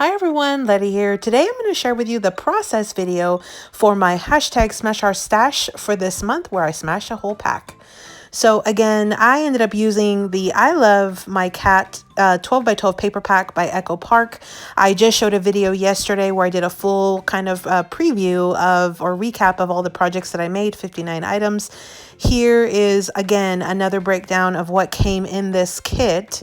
Hi everyone, Letty here. Today I'm going to share with you the process video for my hashtag Smash Our Stash for this month where I smash a whole pack. So again, I ended up using the I Love My Cat 12 by 12 paper pack by Echo Park. I just showed a video yesterday where I did a full kind of preview of or recap of all the projects that I made, 59 items. Here is again another breakdown of what came in this kit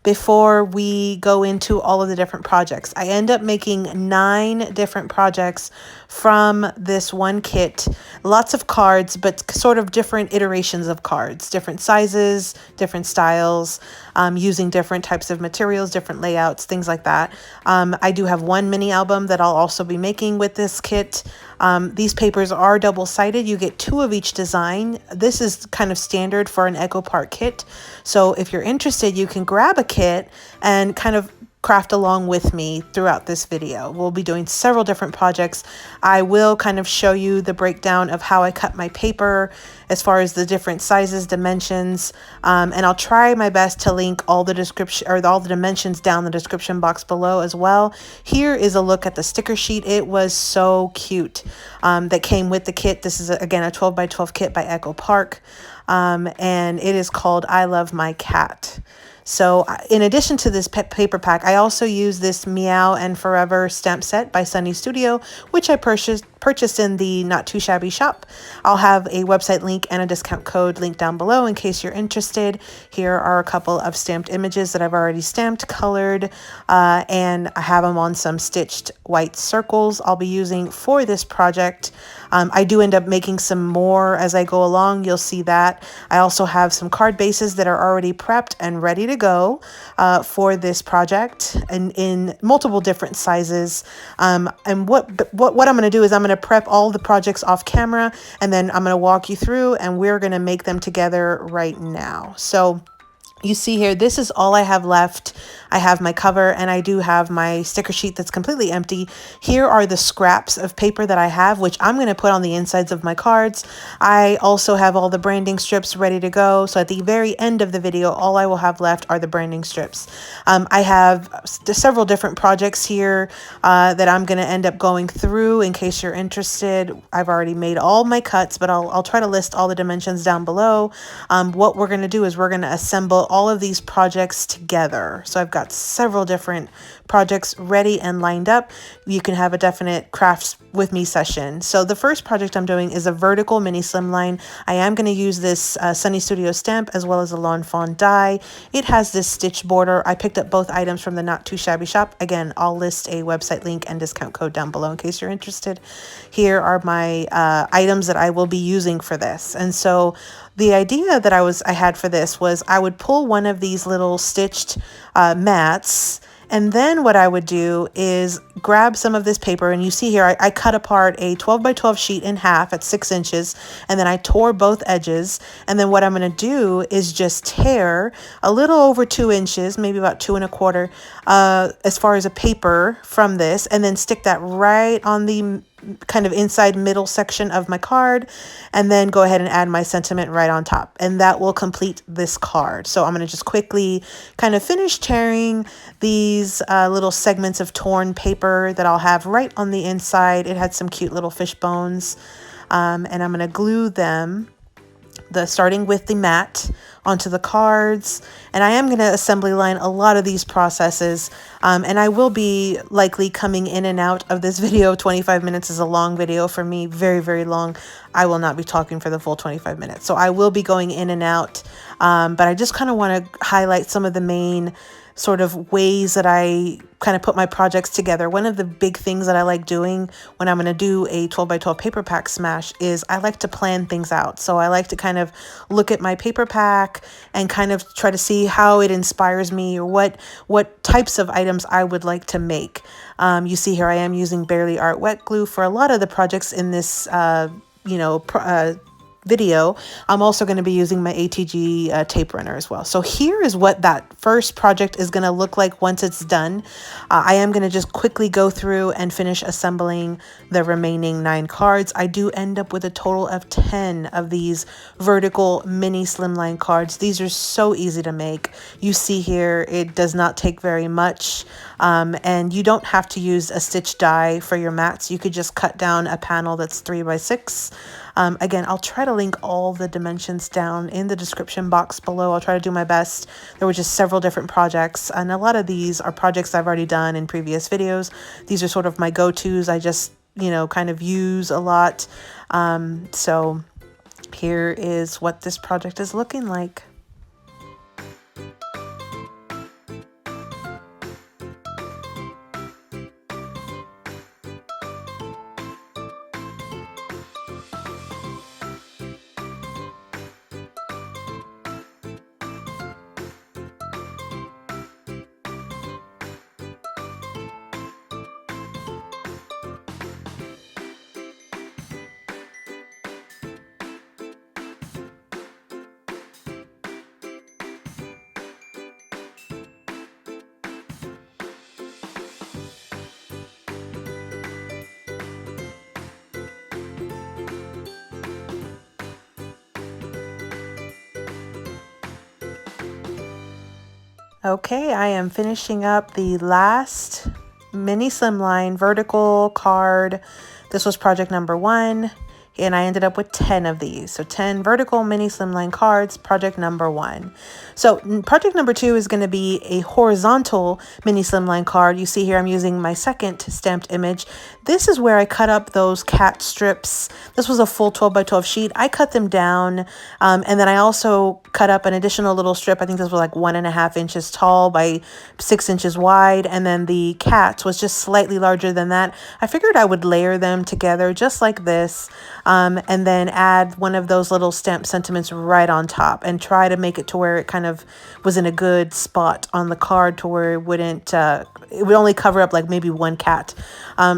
before we go into all of the different projects. I end up making 9 different projects from this one kit. Lots of cards, but sort of different iterations of cards, different sizes, different styles, using different types of materials, different layouts, things like that. I do have one mini album that I'll also be making with this kit. These papers are double-sided. You get 2 of each design. This is kind of standard for an Echo Park kit. So if you're interested, you can grab a kit and kind of craft along with me throughout this video. We'll be doing several different projects. I will kind of show you the breakdown of how I cut my paper as far as the different sizes, dimensions, and I'll try my best to link all the description or all the dimensions down the description box below as well. Here is a look at the sticker sheet. It was so cute that came with the kit. This is again a 12 by 12 kit by Echo Park, and it is called I Love My Cat. So in addition to this paper pack, I also use this Meow and Forever stamp set by Sunny Studio, which I purchased in the Not Too Shabby shop. I'll have a website link and a discount code linked down below in case you're interested. Here are a couple of stamped images that I've already stamped, colored, and I have them on some stitched white circles I'll be using for this project. I do end up making some more as I go along. You'll see that. I also have some card bases that are already prepped and ready to go for this project and in multiple different sizes. And what I'm going to do is I'm going to prep all the projects off camera, and then I'm going to walk you through and we're going to make them together right now. So you see here, this is all I have left. I have my cover and I do have my sticker sheet that's completely empty. Here are the scraps of paper that I have, which I'm going to put on the insides of my cards. I also have all the branding strips ready to go. So at the very end of the video, all I will have left are the branding strips. I have several different projects here that I'm going to end up going through in case you're interested. I've already made all my cuts, but I'll try to list all the dimensions down below. What we're going to do is we're going to assemble all of these projects together. So I've got several different projects ready and lined up. You can have a definite crafts with me session. So the first project I'm doing is a vertical mini slimline. I am going to use this Sunny Studio stamp as well as a Lawn Fawn die. It has this stitch border. I picked up both items from the Not Too Shabby shop. Again, I'll list a website link and discount code down below in case you're interested. Here are my items that I will be using for this. And so the idea that I had for this was I would pull one of these little stitched mats, and then what I would do is grab some of this paper, and you see here I cut apart a 12 by 12 sheet in half at 6 inches, and then I tore both edges. And then what I'm going to do is just tear a little over 2 inches, maybe about 2 1/4, as far as a paper from this, and then stick that right on the kind of inside middle section of my card, and then go ahead and add my sentiment right on top, and that will complete this card. So I'm going to just quickly kind of finish tearing these little segments of torn paper that I'll have right on the inside. It had some cute little fish bones, and I'm going to glue them, starting with the mat, onto the cards. And I am going to assembly line a lot of these processes, and I will be likely coming in and out of this video. 25 minutes is a long video for me, very, very long. I will not be talking for the full 25 minutes. So I will be going in and out, but I just kind of want to highlight some of the main sort of ways that I kind of put my projects together. One of the big things that I like doing when I'm going to do a 12 by 12 paper pack smash is I like to plan things out. So I like to kind of look at my paper pack and kind of try to see how it inspires me, or what types of items I would like to make. You see here I am using Barely Art wet glue for a lot of the projects in this video, I'm also going to be using my ATG tape runner as well. So here is what that first project is going to look like once it's done. I am going to just quickly go through and finish assembling the remaining 9 cards. I do end up with a total of 10 of these vertical mini slimline cards. These are so easy to make. You see here, it does not take very much, and you don't have to use a stitch die for your mats. You could just cut down a panel that's 3 by 6. Again, I'll try to link all the dimensions down in the description box below. I'll try to do my best. There were just several different projects, and a lot of these are projects I've already done in previous videos. These are sort of my go-tos. I just, kind of use a lot. So here is what this project is looking like. Okay, I am finishing up the last mini slimline vertical card. This was project number 1, and I ended up with 10 of these. So 10 vertical mini slimline cards, project number 1. So project number 2 is going to be a horizontal mini slimline card. You see here I'm using my second stamped image. This is where I cut up those cat strips. This was a full 12 by 12 sheet. I cut them down, and then I also cut up an additional little strip. I think this was like 1.5 inches tall by 6 inches wide, and then the cat was just slightly larger than that. I figured I would layer them together just like this, and then add one of those little stamped sentiments right on top, and try to make it to where it kind of was in a good spot on the card to where it wouldn't it would only cover up like maybe one cat.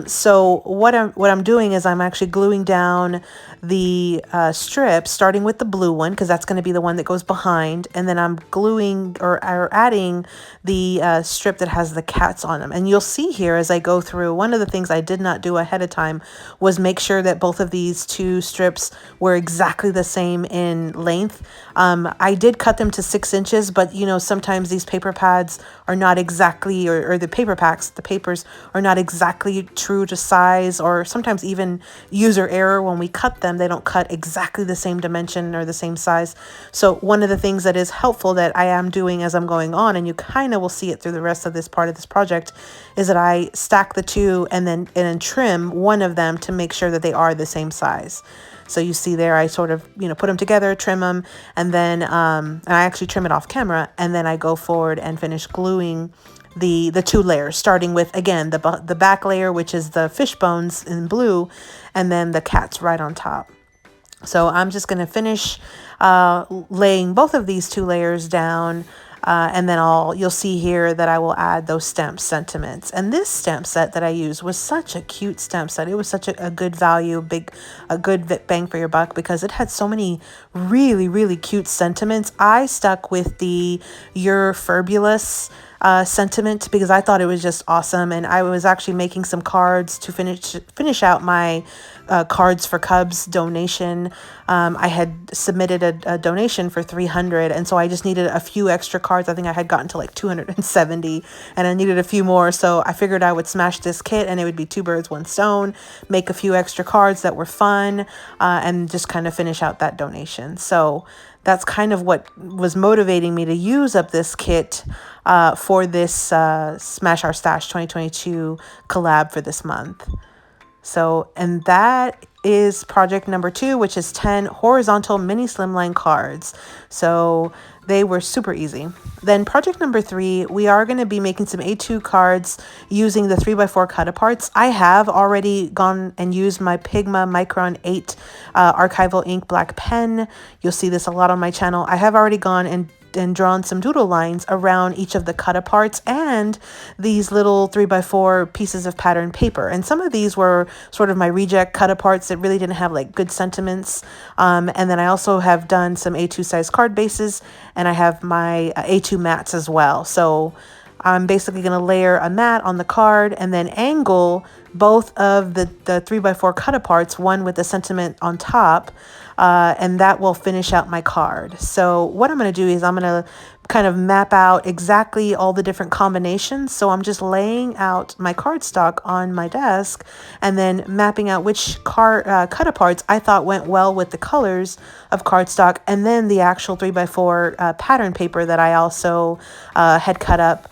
So what I'm doing is I'm actually gluing down the strip, starting with the blue one, because that's going to be the one that goes behind, and then I'm gluing or adding the strip that has the cats on them. And you'll see here as I go through, one of the things I did not do ahead of time was make sure that both of these 2 strips were exactly the same in length. I did cut them to 6 inches, but sometimes these paper pads are not exactly, or the paper packs, the papers are not exactly true to size, or sometimes even user error when we cut them, they don't cut exactly the same dimension or the same size. So one of the things that is helpful that I am doing as I'm going on, and you kind of will see it through the rest of this part of this project, is that I stack the 2 and then trim one of them to make sure that they are the same size. So you see there, I sort of, put them together, trim them, and then and I actually trim it off camera, and then I go forward and finish gluing the 2 layers, starting with, again, the back layer, which is the fish bones in blue, and then the cats right on top. So I'm just going to finish laying both of these 2 layers down. And then you'll see here that I will add those stamp sentiments. And this stamp set that I used was such a cute stamp set. It was such a good value, a good bang for your buck, because it had so many really, really cute sentiments. I stuck with the You're Fabulous sentiment because I thought it was just awesome. And I was actually making some cards to finish out my Cards for Cubs donation. I had submitted a donation for 300, and so I just needed a few extra cards. I think I had gotten to like 270, and I needed a few more, so I figured I would smash this kit and it would be 2 birds, 1 stone, make a few extra cards that were fun, and just kind of finish out that donation. So that's kind of what was motivating me to use up this kit for this Smash Our Stash 2022 collab for this month. So, and that is project number 2, which is 10 horizontal mini slimline cards. So they were super easy. Then project number 3, we are going to be making some A2 cards using the 3x4 Cutaparts. I have already gone and used my Pigma Micron 8 archival ink black pen. You'll see this a lot on my channel. I have already gone and and drawn some doodle lines around each of the Cutaparts and these little 3x4 pieces of pattern paper. And some of these were sort of my reject Cutaparts that really didn't have like good sentiments. And then I also have done some A2 size card bases, and I have my A2 mats as well. So I'm basically going to layer a mat on the card and then angle both of the 3x4 Cutaparts, one with the sentiment on top, and that will finish out my card. So what I'm going to do is I'm going to kind of map out exactly all the different combinations. So I'm just laying out my cardstock on my desk and then mapping out which Cutaparts I thought went well with the colors of cardstock, and then the actual 3x4 pattern paper that I also had cut up.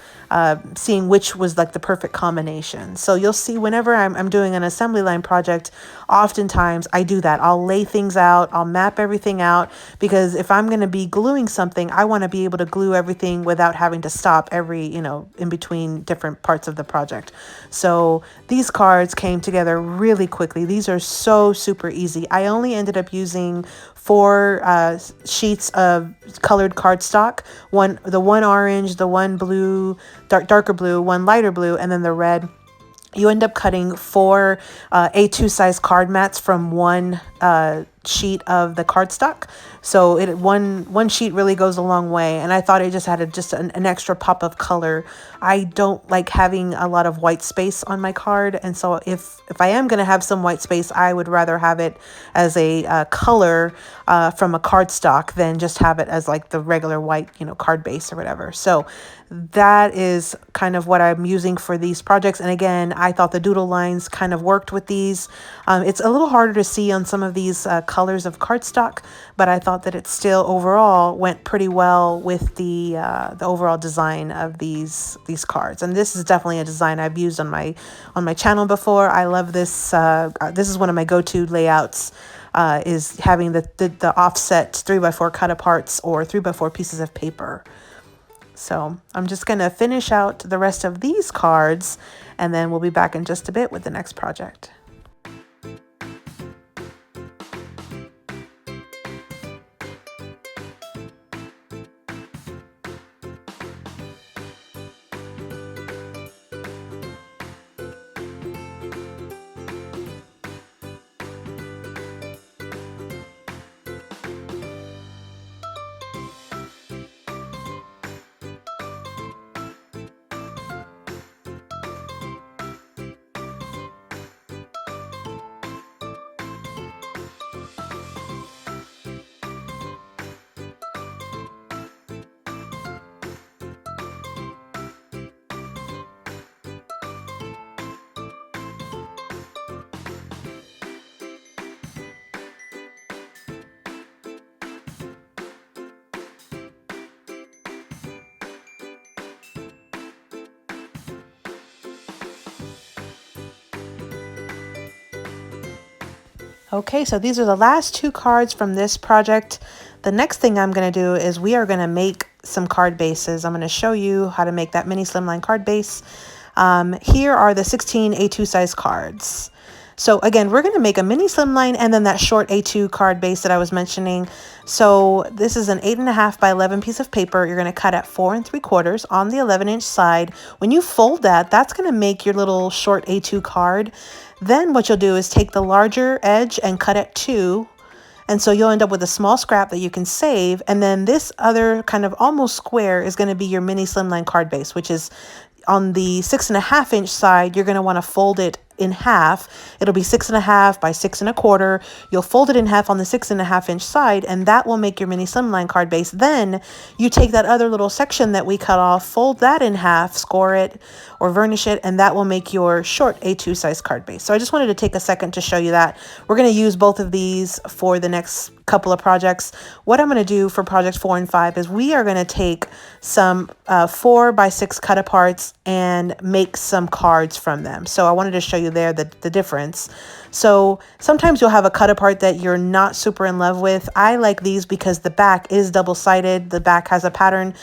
Seeing which was like the perfect combination. So you'll see whenever I'm doing an assembly line project, oftentimes I do that. I'll lay things out, I'll map everything out, because if I'm going to be gluing something, I want to be able to glue everything without having to stop every, in between different parts of the project. So these cards came together really quickly. These are so super easy. I only ended up using 4 sheets of colored cardstock, the one orange, the one blue, darker blue, one lighter blue, and then the red. You end up cutting 4 A2 size card mats from one sheet of the cardstock. So one sheet really goes a long way, and I thought it just had an extra pop of color. I don't like having a lot of white space on my card, and so if I am going to have some white space, I would rather have it as a color from a cardstock than just have it as like the regular white card base or whatever. So that is kind of what I'm using for these projects. And again, I thought the doodle lines kind of worked with these. It's a little harder to see on some of these colors of cardstock, but I thought that it still overall went pretty well with the overall design of these cards. And this is definitely a design I've used on my channel before. I love this. This is one of my go-to layouts. Is having the offset 3x4 Cutaparts or 3x4 pieces of paper. So I'm just going to finish out the rest of these cards, and then we'll be back in just a bit with the next project. Okay, so these are the last 2 cards from this project. The next thing I'm going to do is we are going to make some card bases. I'm going to show you how to make that mini slimline card base. Here are the 16 A2 size cards. So again, we're going to make a mini slimline and then that short A2 card base that I was mentioning. So this is an 8.5 by 11 piece of paper. You're going to cut at 4 3/4 on the 11-inch side. When you fold that, that's going to make your little short A2 card. Then what you'll do is take the larger edge and cut at 2. And so you'll end up with a small scrap that you can save. And then this other kind of almost square is going to be your mini slimline card base, which is on the 6.5-inch side. You're going to want to fold it in half. It'll be 6.5 by 6 1/4. You'll fold it in half on the 6.5-inch side, and that will make your mini slimline card base. Then you take that other little section that we cut off, fold that in half, score it or varnish it, and that will make your short A2 size card base. So I just wanted to take a second to show you that. We're going to use both of these for the next couple of projects. What I'm going to do for projects 4 and 5 is we are going to take some 4 by 6 Cutaparts and make some cards from them. So I wanted to show you there the difference. So sometimes you'll have a Cutapart that you're not super in love with. I like these because the back is double-sided. The back has a pattern.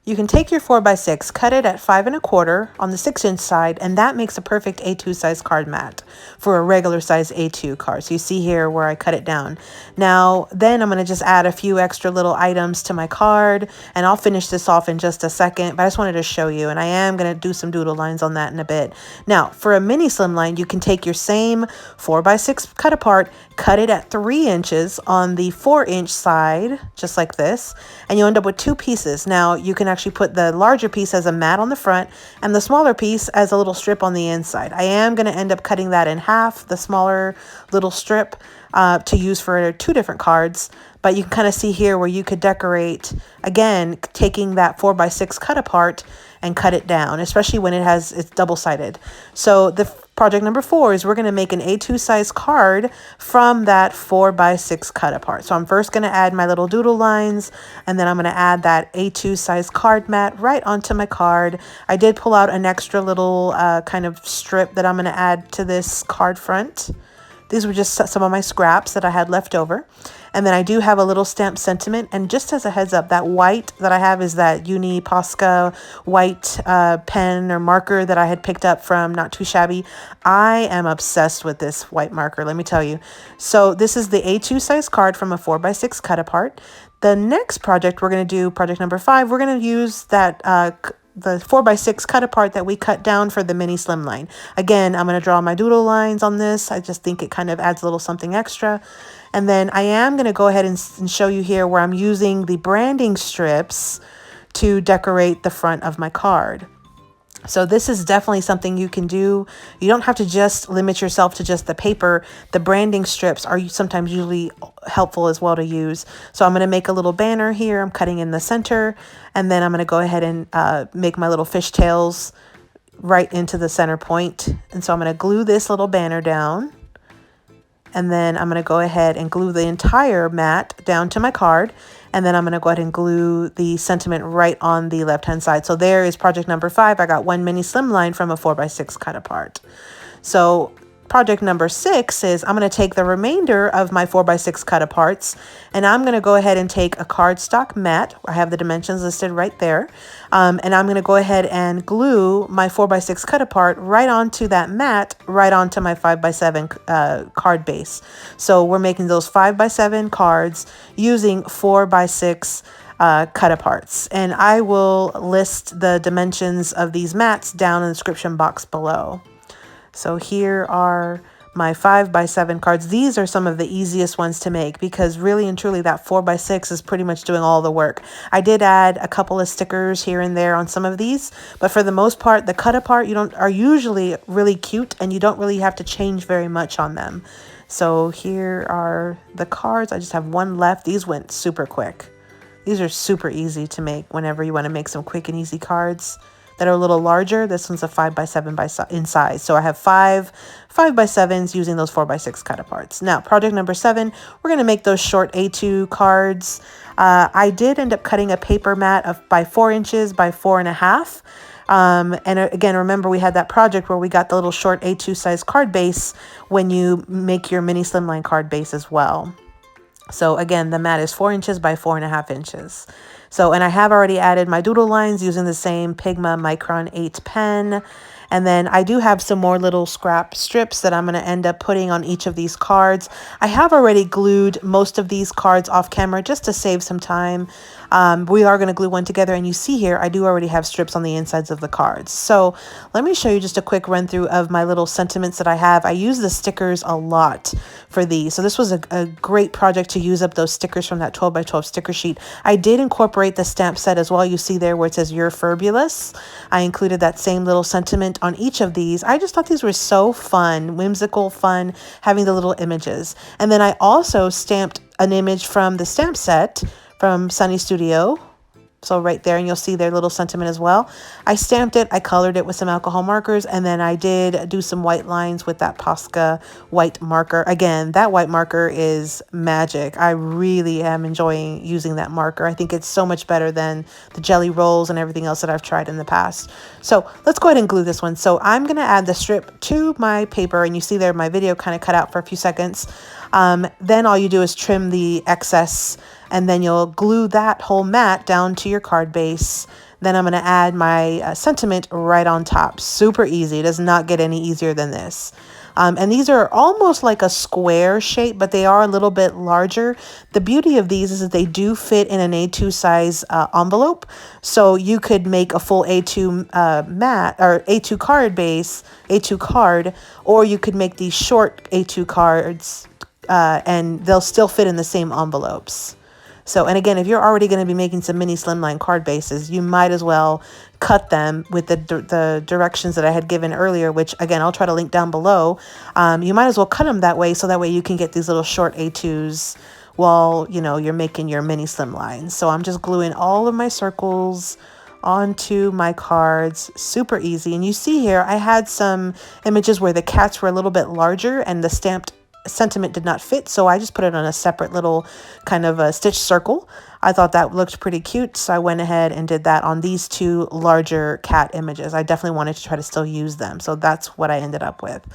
You can take your 4x6, cut it at 5 1/4 on the 6-inch side, and that makes a perfect A2 size card mat for a regular size A2 card. So you see here where I cut it down. Now, then I'm going to just add a few extra little items to my card, and I'll finish this off in just a second, but I just wanted to show you, and I am going to do some doodle lines on that in a bit. Now, for a mini slimline, you can take your same 4x6 cut apart, cut it at 3 inches on the 4-inch side, just like this, and you end up with 2 pieces. Now, you can actually put the larger piece as a mat on the front and the smaller piece as a little strip on the inside. I am going to end up cutting that in half, the smaller little strip, to use for 2 different cards. But you can kind of see here where you could decorate, again, taking that 4x6 cut apart and cut it down, especially when it's double-sided. So the project number 4 is we're going to make an A2 size card from that 4x6 cut apart. So I'm first going to add my little doodle lines, and then I'm going to add that A2 size card mat right onto my card. I did pull out an extra little kind of strip that I'm going to add to this card front. These were just some of my scraps that I had left over. And then I do have a little stamped sentiment. And just as a heads up, that white that I have is that Uni Posca white pen or marker that I had picked up from Not Too Shabby. I am obsessed with this white marker, let me tell you. So this is the A2 size card from a 4x6 cut apart. The next project we're going to do, project number 5, we're going to use that the 4x6 cut apart that we cut down for the mini slimline. Again, I'm going to draw my doodle lines on this. I just think it kind of adds a little something extra. And then I am going to go ahead and show you here where I'm using the branding strips to decorate the front of my card. So this is definitely something you can do. You don't have to just limit yourself to just the paper. The branding strips are sometimes usually helpful as well to use. So I'm going to make a little banner here. I'm cutting in the center, and then I'm going to go ahead and make my little fishtails right into the center point. And so I'm going to glue this little banner down. And then I'm going to go ahead and glue the entire mat down to my card. And then I'm going to go ahead and glue the sentiment right on the left-hand side. So there is project number 5. I got one mini slimline from a 4x6 cut apart. So project number 6 is I'm going to take the remainder of my 4x6 cut aparts, and I'm going to go ahead and take a cardstock mat. I have the dimensions listed right there. And I'm going to go ahead and glue my 4x6 cut apart right onto that mat, right onto my 5x7 card base. So we're making those 5x7 cards using 4x6 cut aparts. And I will list the dimensions of these mats down in the description box below. So here are my 5x7 cards. These are some of the easiest ones to make because really and truly that 4x6 is pretty much doing all the work. I did add a couple of stickers here and there on some of these, but for the most part, the cut apart are usually really cute and you don't really have to change very much on them. So here are the cards. I just have one left. These went super quick. These are super easy to make whenever you want to make some quick and easy cards that are a little larger. This one's a 5x7 in size. So I have 5x7s using those 4x6 cut aparts. Now, project number 7, we're going to make those short A2 cards. I did end up cutting a paper mat by 4 inches by 4.5. And again, remember we had that project where we got the little short A2 size card base when you make your mini slimline card base as well. So again, the mat is 4 inches by 4.5 inches. So, and I have already added my doodle lines using the same Pigma Micron 8 pen. And then I do have some more little scrap strips that I'm going to end up putting on each of these cards. I have already glued most of these cards off camera just to save some time. We are going to glue one together, and you see here I do already have strips on the insides of the cards. So let me show you just a quick run through of my little sentiments that I have. I use the stickers a lot for these. So this was a great project to use up those stickers from that 12x12 sticker sheet. I did incorporate the stamp set as well. You see there where it says "You're Fabulous." I included that same little sentiment on each of these. I just thought these were so fun, whimsical, fun, having the little images. And then I also stamped an image from the stamp set from Sunny Studio. So right there, and you'll see their little sentiment as well. I stamped it, I colored it with some alcohol markers, and then I did do some white lines with that Posca white marker. Again, that white marker is magic. I really am enjoying using that marker. I think it's so much better than the jelly rolls and everything else that I've tried in the past. So let's go ahead and glue this one. So I'm gonna add the strip to my paper, and you see there my video kind of cut out for a few seconds. Then all you do is trim the excess, and then you'll glue that whole mat down to your card base. Then I'm going to add my sentiment right on top. Super easy. It does not get any easier than this. And these are almost like a square shape, but they are a little bit larger. The beauty of these is that they do fit in an A2 size envelope. So you could make a full A2 mat or A2 card base, A2 card, or you could make these short A2 cards and they'll still fit in the same envelopes. So, and again, if you're already going to be making some mini slimline card bases, you might as well cut them with the directions that I had given earlier, which again, I'll try to link down below. You might as well cut them that way, so that way you can get these little short A2s while, you know, you're making your mini slimlines. So I'm just gluing all of my circles onto my cards. Super easy. And you see here, I had some images where the cats were a little bit larger and the stamped sentiment did not fit, so I just put it on a separate little kind of a stitch circle. I thought that looked pretty cute, so I went ahead and did that on these two larger cat images. I definitely wanted to try to still use them, so that's what I ended up with.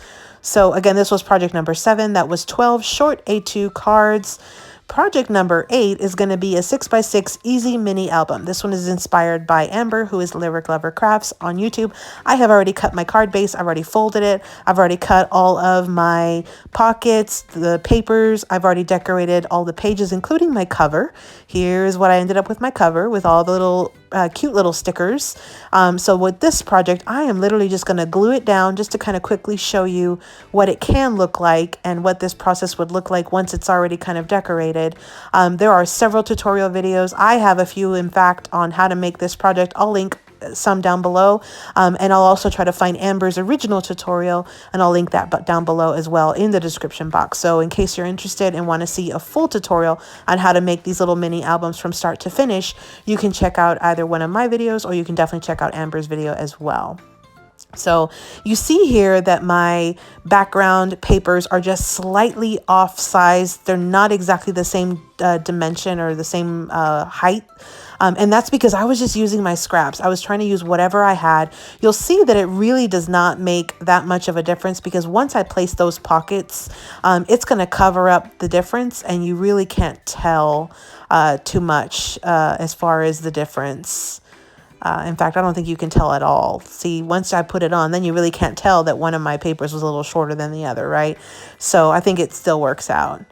So again, this was project number 7. That was 12 short A2 cards. Project number 8 is going to be a 6x6 easy mini album. This one is inspired by Amber, who is Lyric Lover Crafts on YouTube. I have already cut my card base. I've already folded it. I've already cut all of my pockets, the papers. I've already decorated all the pages, including my cover. Here's what I ended up with my cover, with all the little cute little stickers. So with this project, I am literally just going to glue it down just to kind of quickly show you what it can look like and what this process would look like once it's already kind of decorated. There are several tutorial videos. I have a few, in fact, on how to make this project. I'll link some down below, and I'll also try to find Amber's original tutorial, and I'll link that down below as well in the description box. So in case you're interested and want to see a full tutorial on how to make these little mini albums from start to finish, you can check out either one of my videos, or you can definitely check out Amber's video as well. So you see here that my background papers are just slightly off size. They're not exactly the same dimension or the same height. And that's because I was just using my scraps. I was trying to use whatever I had. You'll see that it really does not make that much of a difference, because once I place those pockets, it's going to cover up the difference, and you really can't tell too much as far as the difference. In fact, I don't think you can tell at all. See, once I put it on, then you really can't tell that one of my papers was a little shorter than the other, right? So I think it still works out.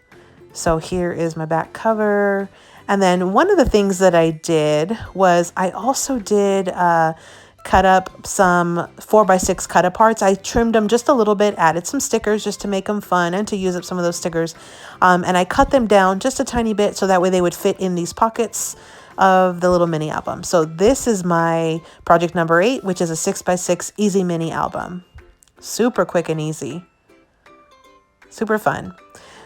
So here is my back cover. And then one of the things that I did was I also did cut up some 4x6 Cutaparts. I trimmed them just a little bit, added some stickers just to make them fun and to use up some of those stickers. And I cut them down just a tiny bit so that way they would fit in these pockets of the little mini album. So this is my project number 8, which is a 6x6 easy mini album. Super quick and easy. Super fun.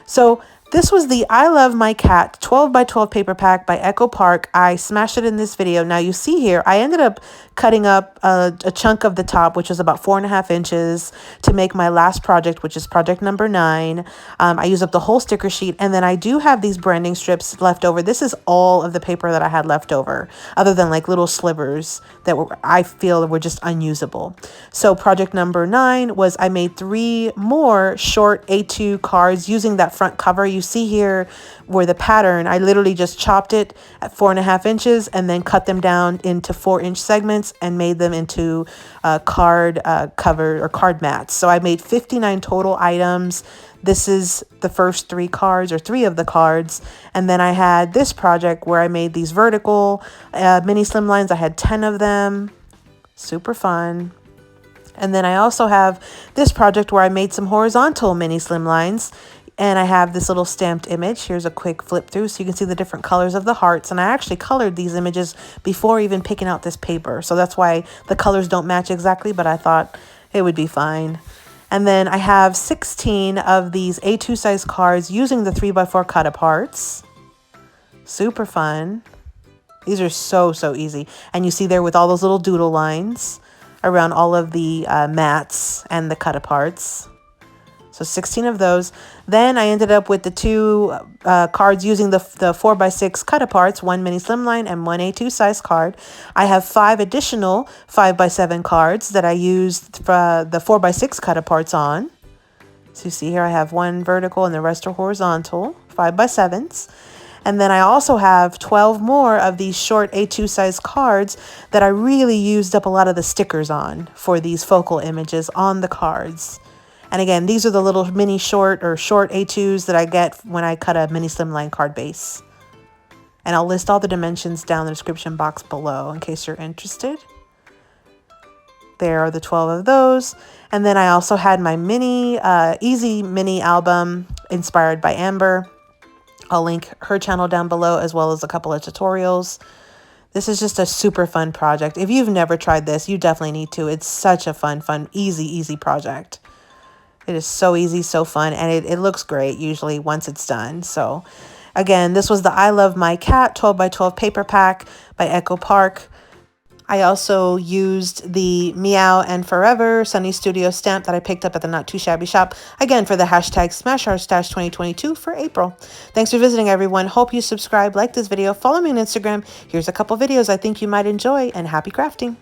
So this was the I Love My Cat 12x12 paper pack by Echo Park. I smashed it in this video. Now you see here, I ended up cutting up a chunk of the top, which is about 4.5 inches, to make my last project, which is project number 9. I used up the whole sticker sheet, and then I do have these branding strips left over. This is all of the paper that I had left over, other than like little slivers that I feel were just unusable. So project number 9 was I made 3 more short A2 cards using that front cover. You see here where the pattern, I literally just chopped it at 4.5 inches and then cut them down into 4-inch segments and made them into card cover or card mats. So I made 59 total items. This is the first 3 cards, or 3 of the cards. And then I had this project where I made these vertical mini slimlines. I had 10 of them. Super fun. And then I also have this project where I made some horizontal mini slimlines. And I have this little stamped image. Here's a quick flip through so you can see the different colors of the hearts. And I actually colored these images before even picking out this paper. So that's why the colors don't match exactly, but I thought it would be fine. And then I have 16 of these A2 size cards using the 3x4 Cutaparts. Super fun. These are so easy. And you see there with all those little doodle lines around all of the mats and the Cutaparts. So 16 of those. Then I ended up with the 2 cards using the 4x6 Cutaparts, 1 mini slimline and 1 A2 size card. I have 5 additional 5x7 cards that I used for the 4x6 Cutaparts on. So you see here I have 1 vertical and the rest are horizontal, 5x7s. And then I also have 12 more of these short A2 size cards that I really used up a lot of the stickers on for these focal images on the cards. And again, these are the little mini short A2s that I get when I cut a mini Slimline card base. And I'll list all the dimensions down in the description box below in case you're interested. There are the 12 of those. And then I also had my easy mini album inspired by Amber. I'll link her channel down below as well as a couple of tutorials. This is just a super fun project. If you've never tried this, you definitely need to. It's such a fun, easy project. It is so easy, so fun, and it looks great usually once it's done. So again, this was the I Love My Cat 12 by 12 paper pack by Cutapart. I also used the Meow and Forever Sunny Studio stamp that I picked up at the Not Too Shabby shop, again for the hashtag Smash Our Stash 2022 for April. Thanks for visiting, everyone. Hope you subscribe, like this video, follow me on Instagram. Here's a couple videos I think you might enjoy, and happy crafting.